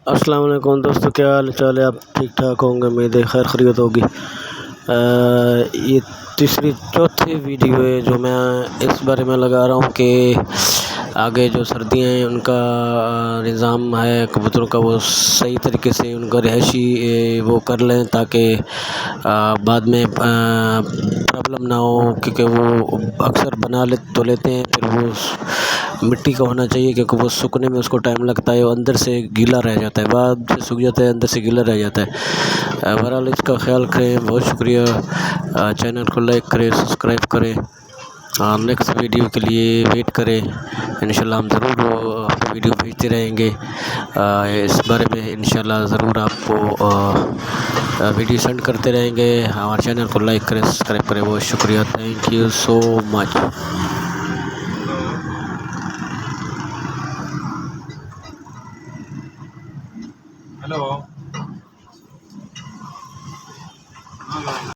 السلام علیکم دوستو، کیا حال چال ہے؟ آپ ٹھیک ٹھاک ہوں گے، امید ہے خیر خیریت ہوگی۔ یہ چوتھی ویڈیو ہے جو میں اس بارے میں لگا رہا ہوں کہ آگے جو سردیاں ہیں ان کا نظام ہے کبوتروں کا، وہ صحیح طریقے سے ان کا رہائشی وہ کر لیں تاکہ بعد میں پرابلم نہ ہو، کیونکہ وہ اکثر بنا لیتے ہیں، پھر وہ مٹی کا ہونا چاہیے کیونکہ وہ سوکھنے میں اس کو ٹائم لگتا ہے، وہ اندر سے گیلا رہ جاتا ہے، بعد سے سوکھ جاتا ہے، اندر سے گیلا رہ جاتا ہے۔ بہرحال اس کا خیال کریں۔ بہت شکریہ۔ چینل کو لائک کریں، سبسکرائب کریں، نیکسٹ ویڈیو کے لیے ویٹ کریں۔ انشاءاللہ ہم ضرور ویڈیو بھیجتے رہیں گے اس بارے میں، انشاءاللہ ضرور آپ کو ویڈیو سینڈ کرتے رہیں گے۔ ہمارے چینل کو لائک کریں، سبسکرائب کریں۔ بہت شکریہ، thank you so much. Hello